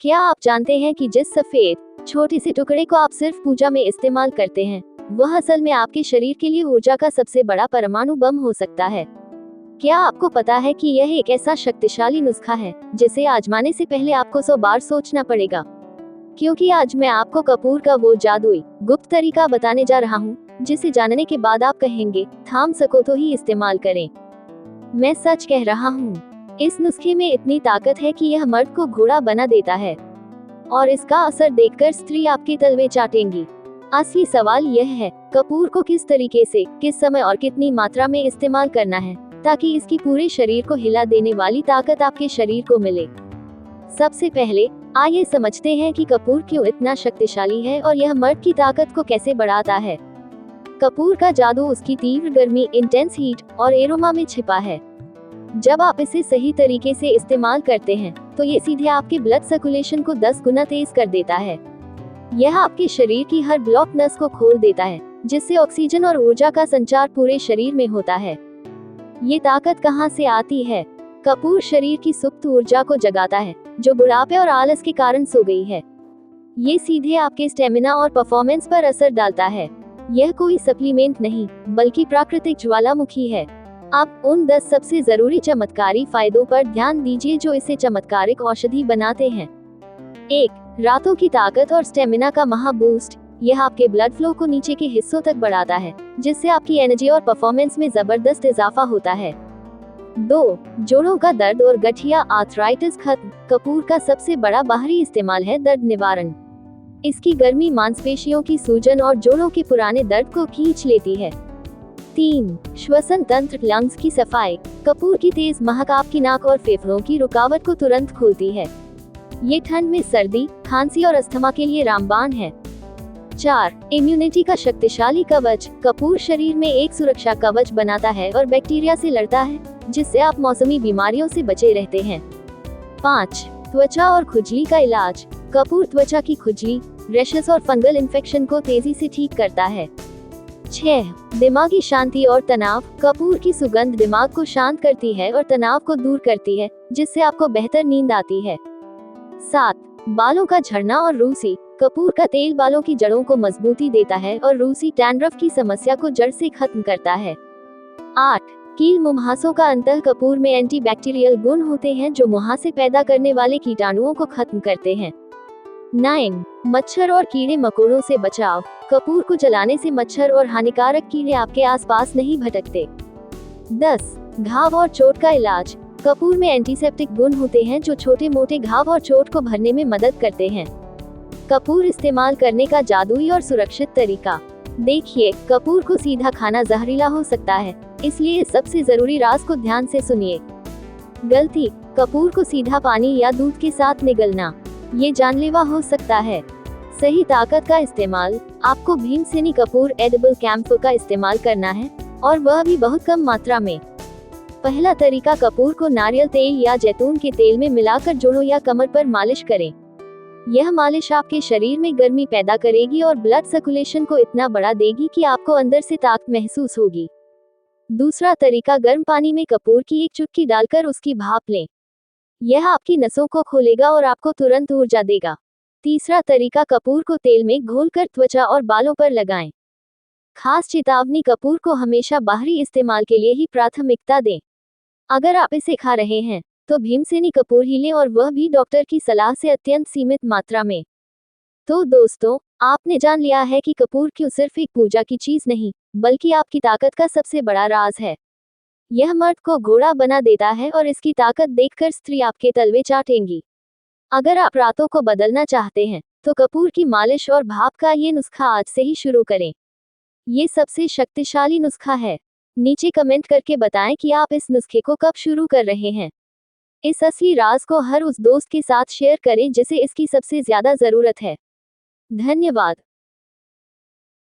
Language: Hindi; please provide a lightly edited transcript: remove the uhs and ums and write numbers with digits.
क्या आप जानते हैं कि जिस सफेद छोटे से टुकड़े को आप सिर्फ पूजा में इस्तेमाल करते हैं, वह असल में आपके शरीर के लिए ऊर्जा का सबसे बड़ा परमाणु बम हो सकता है। क्या आपको पता है कि यह एक ऐसा शक्तिशाली नुस्खा है जिसे आजमाने से पहले आपको 100 बार सोचना पड़ेगा? क्योंकि आज मैं आपको कपूर का वो जादुई गुप्त तरीका बताने जा रहा हूँ, जिसे जानने के बाद आप कहेंगे, थाम सको तो ही इस्तेमाल करें। मैं सच कह रहा हूँ, इस नुस्खे में इतनी ताकत है कि यह मर्द को घोड़ा बना देता है और इसका असर देखकर स्त्री आपके तलवे चाटेंगी। असली सवाल यह है, कपूर को किस तरीके से, किस समय और कितनी मात्रा में इस्तेमाल करना है ताकि इसकी पूरे शरीर को हिला देने वाली ताकत आपके शरीर को मिले। सबसे पहले आइए समझते हैं कि कपूर क्यों इतना शक्तिशाली है और यह मर्द की ताकत को कैसे बढ़ाता है। कपूर का जादू उसकी तीव्र गर्मी, इंटेंस हीट और एरोमा में छिपा है। जब आप इसे सही तरीके से इस्तेमाल करते हैं तो ये सीधे आपके ब्लड सर्कुलेशन को 10 गुना तेज कर देता है। यह आपके शरीर की हर ब्लॉक नस को खोल देता है, जिससे ऑक्सीजन और ऊर्जा का संचार पूरे शरीर में होता है। ये ताकत कहाँ से आती है? कपूर शरीर की सुप्त ऊर्जा को जगाता है, जो बुढ़ापे और आलस के कारण सो गई है। ये सीधे आपके स्टेमिना और परफॉर्मेंस पर असर डालता है। यह कोई सप्लीमेंट नहीं, बल्कि प्राकृतिक ज्वालामुखी है। आप उन 10 सबसे जरूरी चमत्कारी फायदों पर ध्यान दीजिए जो इसे चमत्कारिक औषधि बनाते हैं। 1. रातों की ताकत और स्टेमिना का महा बूस्ट। यह आपके ब्लड फ्लो को नीचे के हिस्सों तक बढ़ाता है, जिससे आपकी एनर्जी और परफॉर्मेंस में जबरदस्त इजाफा होता है। 2. जोड़ों का दर्द और गठिया आर्थराइटिस खत्म। कपूर का सबसे बड़ा बाहरी इस्तेमाल है दर्द निवारण। इसकी गर्मी मांसपेशियों की सूजन और जोड़ों के पुराने दर्द को खींच लेती है। 3. श्वसन तंत्र, लंग्स की सफाई। कपूर की तेज महक आपकी नाक और फेफड़ों की रुकावट को तुरंत खोलती है। ये ठंड में सर्दी, खांसी और अस्थमा के लिए रामबाण है। 4. इम्यूनिटी का शक्तिशाली कवच। कपूर शरीर में एक सुरक्षा कवच बनाता है और बैक्टीरिया से लड़ता है, जिससे आप मौसमी बीमारियों से बचे रहते हैं। 5. त्वचा और खुजली का इलाज। कपूर त्वचा की खुजली, रैशेस और फंगल इन्फेक्शन को तेजी से ठीक करता है। 6. दिमागी शांति और तनाव। कपूर की सुगंध दिमाग को शांत करती है और तनाव को दूर करती है, जिससे आपको बेहतर नींद आती है। 7. बालों का झड़ना और रूसी। कपूर का तेल बालों की जड़ों को मजबूती देता है और रूसी डैंड्रफ की समस्या को जड़ से खत्म करता है। 8. कील मुहासों का अंतः। कपूर में एंटीबैक्टीरियल गुण होते हैं जो मुहासे पैदा करने वाले कीटाणुओं को खत्म करते हैं। 9. मच्छर और कीड़े मकोड़ों से बचाव। कपूर को जलाने से मच्छर और हानिकारक कीड़े आपके आसपास नहीं भटकते। 10. घाव और चोट का इलाज। कपूर में एंटीसेप्टिक गुण होते हैं जो छोटे मोटे घाव और चोट को भरने में मदद करते हैं। कपूर इस्तेमाल करने का जादुई और सुरक्षित तरीका। देखिए, कपूर को सीधा खाना जहरीला हो सकता है, इसलिए सबसे जरूरी राज को ध्यान से सुनिए। गलती, कपूर को सीधा पानी या दूध के साथ निगलना, ये जानलेवा हो सकता है। सही ताकत का इस्तेमाल, आपको भीमसेनी कपूर एडिबल कैम्फर का इस्तेमाल करना है, और वह भी बहुत कम मात्रा में। पहला तरीका, कपूर को नारियल तेल या जैतून के तेल में मिलाकर जोड़ों या कमर पर मालिश करें। यह मालिश आपके शरीर में गर्मी पैदा करेगी और ब्लड सर्कुलेशन को इतना बढ़ा देगी कि आपको अंदर से ताकत महसूस होगी। दूसरा तरीका, गर्म पानी में कपूर की एक चुटकी डालकर उसकी भाप लें। यह आपकी नसों को खोलेगा और आपको तुरंत ऊर्जा देगा। तीसरा तरीका, कपूर को तेल में घोलकर त्वचा और बालों पर लगाएं। खास चेतावनी, कपूर को हमेशा बाहरी इस्तेमाल के लिए ही प्राथमिकता दें। अगर आप इसे खा रहे हैं तो भीमसेनी कपूर ही लें, और वह भी डॉक्टर की सलाह से अत्यंत सीमित मात्रा में। तो दोस्तों, आपने जान लिया है कि कपूर क्यों सिर्फ एक पूजा की चीज नहीं, बल्कि आपकी ताकत का सबसे बड़ा राज है। यह मर्द को घोड़ा बना देता है और इसकी ताकत देखकर स्त्री आपके तलवे चाटेंगी। अगर आप रातों को बदलना चाहते हैं तो कपूर की मालिश और भाप का ये नुस्खा आज से ही शुरू करें। ये सबसे शक्तिशाली नुस्खा है। नीचे कमेंट करके बताएं कि आप इस नुस्खे को कब शुरू कर रहे हैं। इस असली राज को हर उस दोस्त के साथ शेयर करें जिसे इसकी सबसे ज्यादा जरूरत है। धन्यवाद।